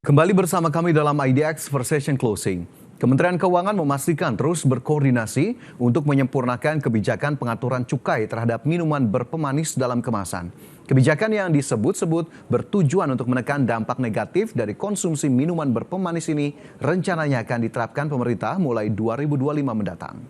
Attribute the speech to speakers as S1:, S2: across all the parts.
S1: Kembali bersama kami dalam IDX First Session Closing. Kementerian Keuangan memastikan terus berkoordinasi untuk menyempurnakan kebijakan pengaturan cukai terhadap minuman berpemanis dalam kemasan. Kebijakan yang disebut-sebut bertujuan untuk menekan dampak negatif dari konsumsi minuman berpemanis ini rencananya akan diterapkan pemerintah mulai 2025 mendatang.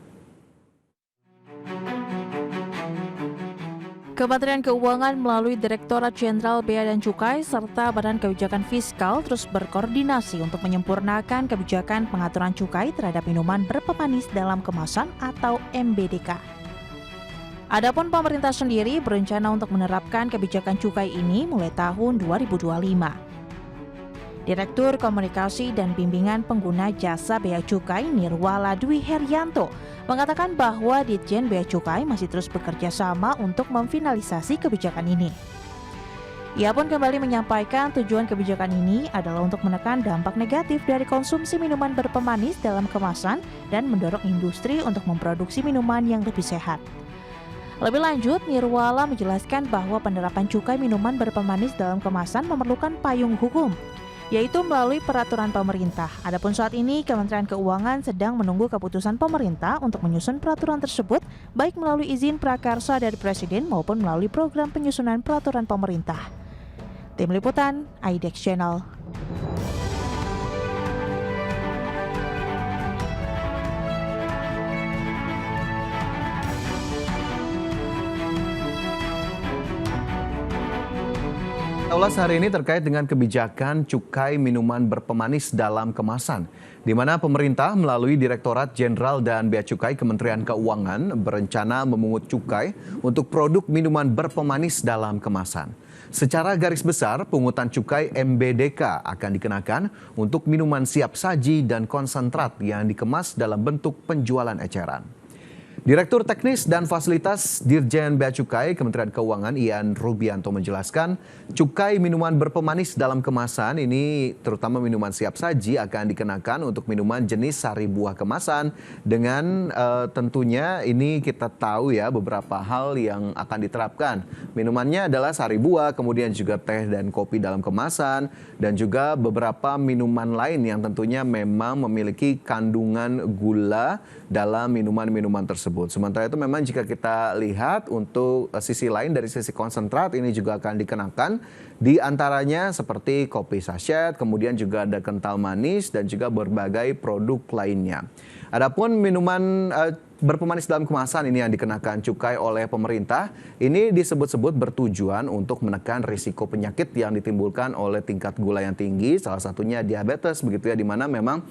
S2: Kementerian Keuangan melalui Direktorat Jenderal Bea dan Cukai serta Badan Kebijakan Fiskal terus berkoordinasi untuk menyempurnakan kebijakan pengaturan cukai terhadap minuman berpemanis dalam kemasan atau MBDK. Adapun pemerintah sendiri berencana untuk menerapkan kebijakan cukai ini mulai tahun 2025. Direktur Komunikasi dan Bimbingan Pengguna Jasa Bea Cukai Nirwala Dwi Herianto mengatakan bahwa Ditjen Bea Cukai masih terus bekerja sama untuk memfinalisasi kebijakan ini. Ia pun kembali menyampaikan tujuan kebijakan ini adalah untuk menekan dampak negatif dari konsumsi minuman berpemanis dalam kemasan dan mendorong industri untuk memproduksi minuman yang lebih sehat. Lebih lanjut, Nirwala menjelaskan bahwa penerapan cukai minuman berpemanis dalam kemasan memerlukan payung hukum, yaitu melalui peraturan pemerintah. Adapun saat ini Kementerian Keuangan sedang menunggu keputusan pemerintah untuk menyusun peraturan tersebut, baik melalui izin prakarsa dari Presiden maupun melalui program penyusunan peraturan pemerintah. Tim Liputan, IDX Channel.
S1: Ulas hari ini terkait dengan kebijakan cukai minuman berpemanis dalam kemasan, di mana pemerintah melalui Direktorat Jenderal dan Bea Cukai Kementerian Keuangan berencana memungut cukai untuk produk minuman berpemanis dalam kemasan. Secara garis besar, pungutan cukai MBDK akan dikenakan untuk minuman siap saji dan konsentrat yang dikemas dalam bentuk penjualan eceran. Direktur Teknis dan Fasilitas Dirjen Bea Cukai Kementerian Keuangan Ian Rubianto menjelaskan, cukai minuman berpemanis dalam kemasan ini terutama minuman siap saji akan dikenakan untuk minuman jenis sari buah kemasan dengan tentunya ini kita tahu ya beberapa hal yang akan diterapkan. Minumannya adalah sari buah, kemudian juga teh dan kopi dalam kemasan dan juga beberapa minuman lain yang tentunya memang memiliki kandungan gula dalam minuman-minuman tersebut. Sementara itu memang jika kita lihat untuk sisi lain dari sisi konsentrat ini juga akan dikenakan di antaranya seperti kopi sachet, kemudian juga ada kental manis dan juga berbagai produk lainnya. Adapun minuman berpemanis dalam kemasan ini yang dikenakan cukai oleh pemerintah ini disebut-sebut bertujuan untuk menekan risiko penyakit yang ditimbulkan oleh tingkat gula yang tinggi, salah satunya diabetes begitu ya, di mana memang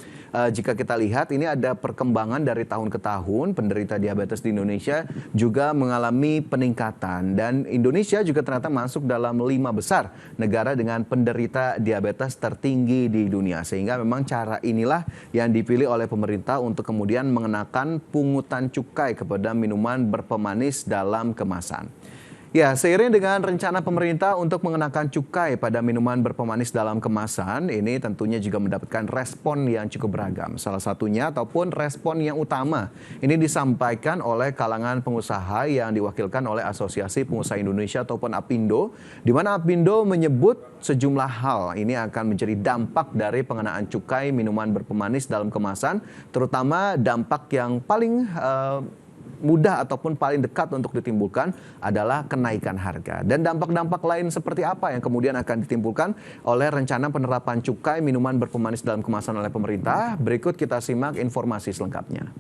S1: jika kita lihat ini ada perkembangan dari tahun ke tahun penderita diabetes di Indonesia juga mengalami peningkatan dan Indonesia juga ternyata masuk dalam 5 besar negara dengan penderita diabetes tertinggi di dunia, sehingga memang cara inilah yang dipilih oleh pemerintah untuk kemudian mengenakan pungutan cukai kepada minuman berpemanis dalam kemasan. Ya, seiring dengan rencana pemerintah untuk mengenakan cukai pada minuman berpemanis dalam kemasan, ini tentunya juga mendapatkan respon yang cukup beragam. Salah satunya ataupun respon yang utama, ini disampaikan oleh kalangan pengusaha yang diwakilkan oleh Asosiasi Pengusaha Indonesia ataupun APindo, di mana APindo menyebut sejumlah hal ini akan menjadi dampak dari pengenaan cukai minuman berpemanis dalam kemasan, terutama dampak yang paling mudah ataupun paling dekat untuk ditimbulkan adalah kenaikan harga. Dan dampak-dampak lain seperti apa yang kemudian akan ditimbulkan oleh rencana penerapan cukai minuman berpemanis dalam kemasan oleh pemerintah? Berikut kita simak informasi selengkapnya.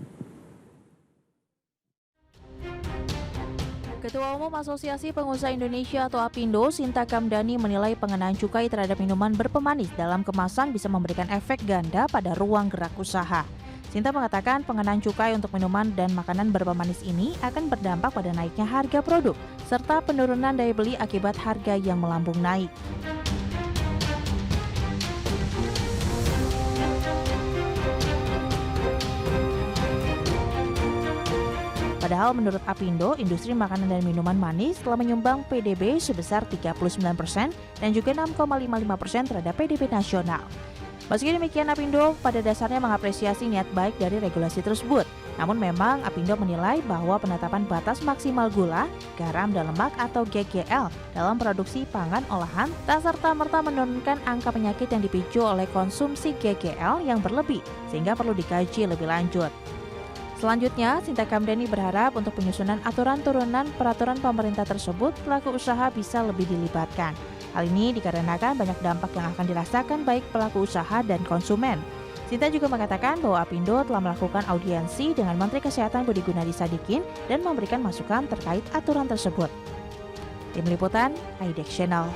S2: Ketua Umum Asosiasi Pengusaha Indonesia atau APindo, Sinta Kamdani menilai pengenaan cukai terhadap minuman berpemanis dalam kemasan bisa memberikan efek ganda pada ruang gerak usaha. Sinta mengatakan pengenaan cukai untuk minuman dan makanan berpemanis ini akan berdampak pada naiknya harga produk, serta penurunan daya beli akibat harga yang melambung naik. Padahal menurut APindo, industri makanan dan minuman manis telah menyumbang PDB sebesar 39% dan juga 6,55% terhadap PDB nasional. Meski demikian, Apindo pada dasarnya mengapresiasi niat baik dari regulasi tersebut. Namun memang Apindo menilai bahwa penetapan batas maksimal gula, garam, dan lemak atau GGL dalam produksi pangan olahan tak serta-merta menurunkan angka penyakit yang dipicu oleh konsumsi GGL yang berlebih, sehingga perlu dikaji lebih lanjut. Selanjutnya, Sinta Kamdani berharap untuk penyusunan aturan turunan peraturan pemerintah tersebut, pelaku usaha bisa lebih dilibatkan. Hal ini dikarenakan banyak dampak yang akan dirasakan baik pelaku usaha dan konsumen. Sinta juga mengatakan bahwa Apindo telah melakukan audiensi dengan Menteri Kesehatan Budi Gunadi Sadikin dan memberikan masukan terkait aturan tersebut. Tim Liputan, IDEX Channel.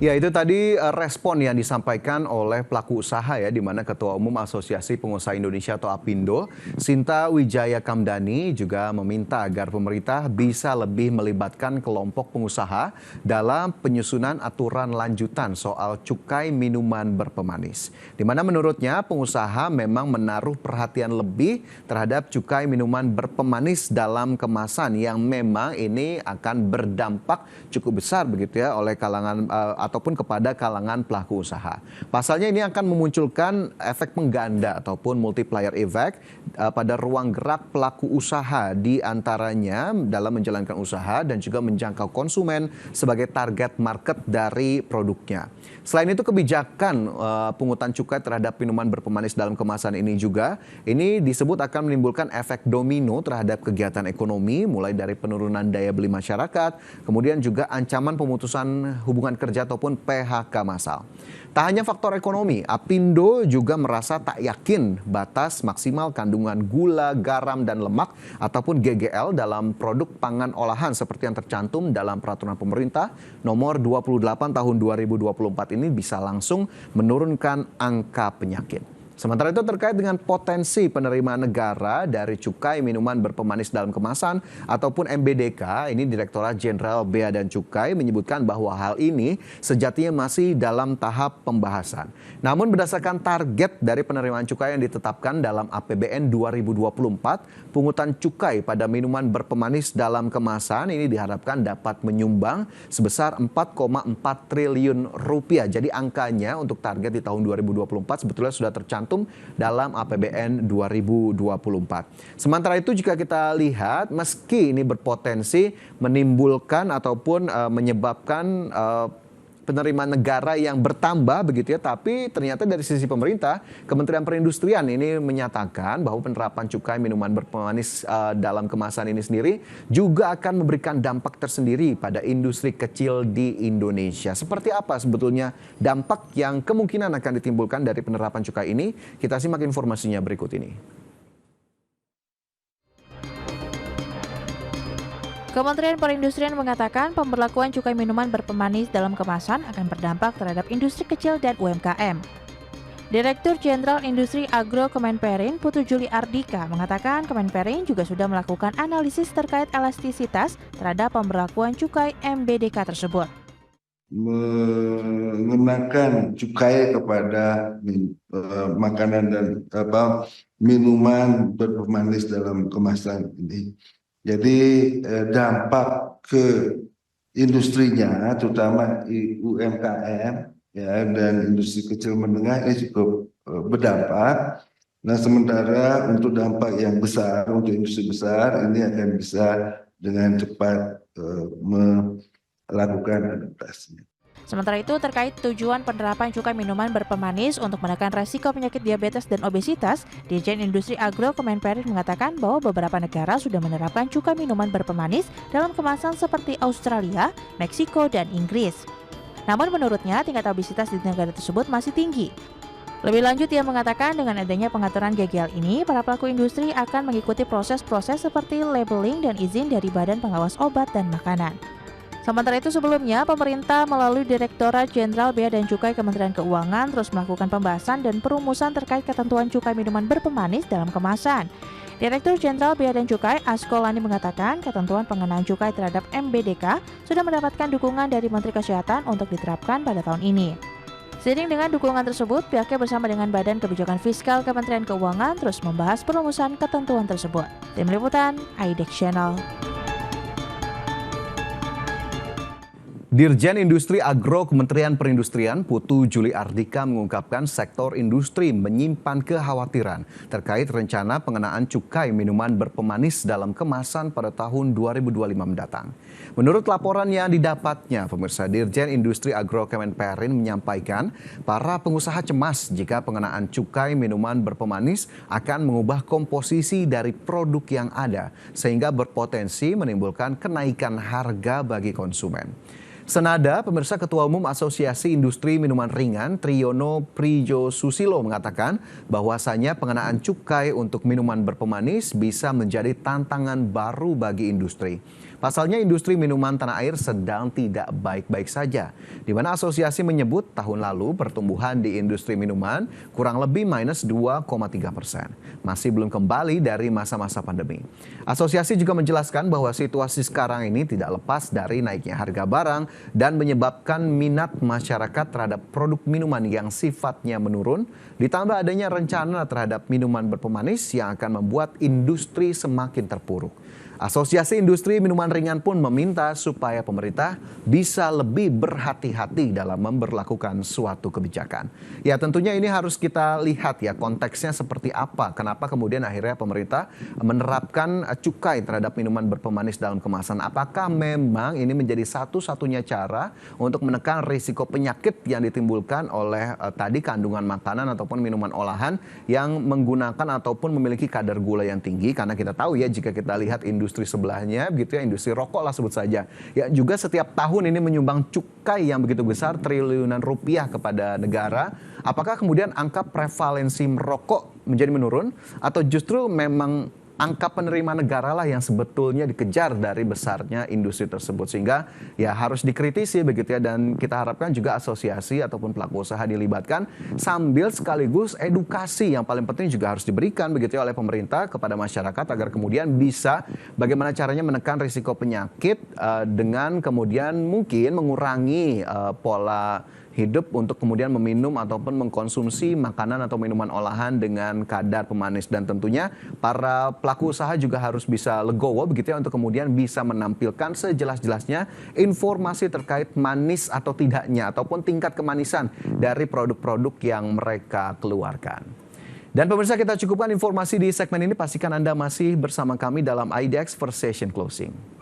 S1: Ya, itu tadi respon yang disampaikan oleh pelaku usaha ya, di mana Ketua Umum Asosiasi Pengusaha Indonesia atau Apindo, Sinta Wijaya Kamdani juga meminta agar pemerintah bisa lebih melibatkan kelompok pengusaha dalam penyusunan aturan lanjutan soal cukai minuman berpemanis. Di mana menurutnya pengusaha memang menaruh perhatian lebih terhadap cukai minuman berpemanis dalam kemasan yang memang ini akan berdampak cukup besar begitu ya oleh kalangan ataupun kepada kalangan pelaku usaha. Pasalnya ini akan memunculkan efek pengganda ataupun multiplier effect pada ruang gerak pelaku usaha, di antaranya dalam menjalankan usaha dan juga menjangkau konsumen sebagai target market dari produknya. Selain itu, kebijakan pungutan cukai terhadap minuman berpemanis dalam kemasan ini juga disebut akan menimbulkan efek domino terhadap kegiatan ekonomi, mulai dari penurunan daya beli masyarakat, kemudian juga ancaman pemutusan hubungan kerja ataupun PHK massal. Tak hanya faktor ekonomi, Apindo juga merasa tak yakin batas maksimal kandungan gula, garam, dan lemak ataupun GGL dalam produk pangan olahan seperti yang tercantum dalam peraturan pemerintah nomor 28 tahun 2024 ini bisa langsung menurunkan angka penyakit. Sementara itu terkait dengan potensi penerimaan negara dari cukai minuman berpemanis dalam kemasan ataupun MBDK, ini Direktorat Jenderal Bea dan Cukai menyebutkan bahwa hal ini sejatinya masih dalam tahap pembahasan. Namun berdasarkan target dari penerimaan cukai yang ditetapkan dalam APBN 2024, pungutan cukai pada minuman berpemanis dalam kemasan ini diharapkan dapat menyumbang sebesar 4,4 triliun rupiah. Jadi angkanya untuk target di tahun 2024 sebetulnya sudah tercantum dalam APBN 2024. Sementara itu jika kita lihat, meski ini berpotensi menimbulkan ataupun menyebabkan penerimaan negara yang bertambah begitu ya, tapi ternyata dari sisi pemerintah, Kementerian Perindustrian ini menyatakan bahwa penerapan cukai minuman berpemanis dalam kemasan ini sendiri juga akan memberikan dampak tersendiri pada industri kecil di Indonesia. Seperti apa sebetulnya dampak yang kemungkinan akan ditimbulkan dari penerapan cukai ini? Kita simak informasinya berikut ini.
S2: Kementerian Perindustrian mengatakan pemberlakuan cukai minuman berpemanis dalam kemasan akan berdampak terhadap industri kecil dan UMKM. Direktur Jenderal Industri Agro Kemenperin, Putu Juli Ardika, mengatakan Kemenperin juga sudah melakukan analisis terkait elastisitas terhadap pemberlakuan cukai MBDK tersebut.
S3: Mengenakan cukai kepada makanan dan minuman berpemanis dalam kemasan ini. Jadi dampak ke industrinya, terutama UMKM ya, dan industri kecil menengah ini cukup berdampak. Nah, sementara untuk dampak yang besar untuk industri besar ini akan bisa dengan cepat melakukan adaptasi.
S2: Sementara itu, terkait tujuan penerapan cukai minuman berpemanis untuk menekan resiko penyakit diabetes dan obesitas, Dirjen Industri Agro Kemenperin mengatakan bahwa beberapa negara sudah menerapkan cukai minuman berpemanis dalam kemasan seperti Australia, Meksiko, dan Inggris. Namun menurutnya, tingkat obesitas di negara tersebut masih tinggi. Lebih lanjut, ia mengatakan dengan adanya pengaturan GGL ini, para pelaku industri akan mengikuti proses-proses seperti labeling dan izin dari Badan Pengawas Obat dan Makanan. Sementara itu sebelumnya, pemerintah melalui Direktorat Jenderal Bea dan Cukai Kementerian Keuangan terus melakukan pembahasan dan perumusan terkait ketentuan cukai minuman berpemanis dalam kemasan. Direktur Jenderal Bea dan Cukai Asko Lani mengatakan ketentuan pengenaan cukai terhadap MBDK sudah mendapatkan dukungan dari Menteri Kesehatan untuk diterapkan pada tahun ini. Seiring dengan dukungan tersebut, pihaknya bersama dengan Badan Kebijakan Fiskal Kementerian Keuangan terus membahas perumusan ketentuan tersebut. Tim Liputan, IDEX Channel.
S1: Dirjen Industri Agro Kementerian Perindustrian Putu Juli Ardika mengungkapkan sektor industri menyimpan kekhawatiran terkait rencana pengenaan cukai minuman berpemanis dalam kemasan pada tahun 2025 mendatang. Menurut laporan yang didapatnya, pemirsa, Dirjen Industri Agro Kemenperin menyampaikan para pengusaha cemas jika pengenaan cukai minuman berpemanis akan mengubah komposisi dari produk yang ada sehingga berpotensi menimbulkan kenaikan harga bagi konsumen. Senada, pemirsa, Ketua Umum Asosiasi Industri Minuman Ringan Triyono Prijo Susilo mengatakan bahwasanya pengenaan cukai untuk minuman berpemanis bisa menjadi tantangan baru bagi industri. Pasalnya industri minuman tanah air sedang tidak baik-baik saja, di mana asosiasi menyebut tahun lalu pertumbuhan di industri minuman kurang lebih minus 2,3%. Masih belum kembali dari masa-masa pandemi. Asosiasi juga menjelaskan bahwa situasi sekarang ini tidak lepas dari naiknya harga barang dan menyebabkan minat masyarakat terhadap produk minuman yang sifatnya menurun, ditambah adanya rencana terhadap minuman berpemanis yang akan membuat industri semakin terpuruk. Asosiasi Industri Minuman Ringan pun meminta supaya pemerintah bisa lebih berhati-hati dalam memberlakukan suatu kebijakan. Ya, tentunya ini harus kita lihat ya konteksnya seperti apa. Kenapa kemudian akhirnya pemerintah menerapkan cukai terhadap minuman berpemanis dalam kemasan. Apakah memang ini menjadi satu-satunya cara untuk menekan risiko penyakit yang ditimbulkan oleh tadi kandungan makanan ataupun minuman olahan yang menggunakan ataupun memiliki kadar gula yang tinggi? Karena kita tahu ya, jika kita lihat industri sebelahnya begitu ya, industri rokok lah sebut saja, ya juga setiap tahun ini menyumbang cukai yang begitu besar triliunan rupiah kepada negara. Apakah kemudian angka prevalensi merokok menjadi menurun atau justru memang angka penerima negara lah yang sebetulnya dikejar dari besarnya industri tersebut, sehingga ya harus dikritisi begitu ya, dan kita harapkan juga asosiasi ataupun pelaku usaha dilibatkan sambil sekaligus edukasi yang paling penting juga harus diberikan begitu ya oleh pemerintah kepada masyarakat agar kemudian bisa bagaimana caranya menekan risiko penyakit dengan kemudian mungkin mengurangi pola hidup untuk kemudian meminum ataupun mengkonsumsi makanan atau minuman olahan dengan kadar pemanis. Dan tentunya para pelaku usaha juga harus bisa legowo begitu ya untuk kemudian bisa menampilkan sejelas-jelasnya informasi terkait manis atau tidaknya ataupun tingkat kemanisan dari produk-produk yang mereka keluarkan. Dan pemirsa, kita cukupkan informasi di segmen ini. Pastikan Anda masih bersama kami dalam IDX First Session Closing.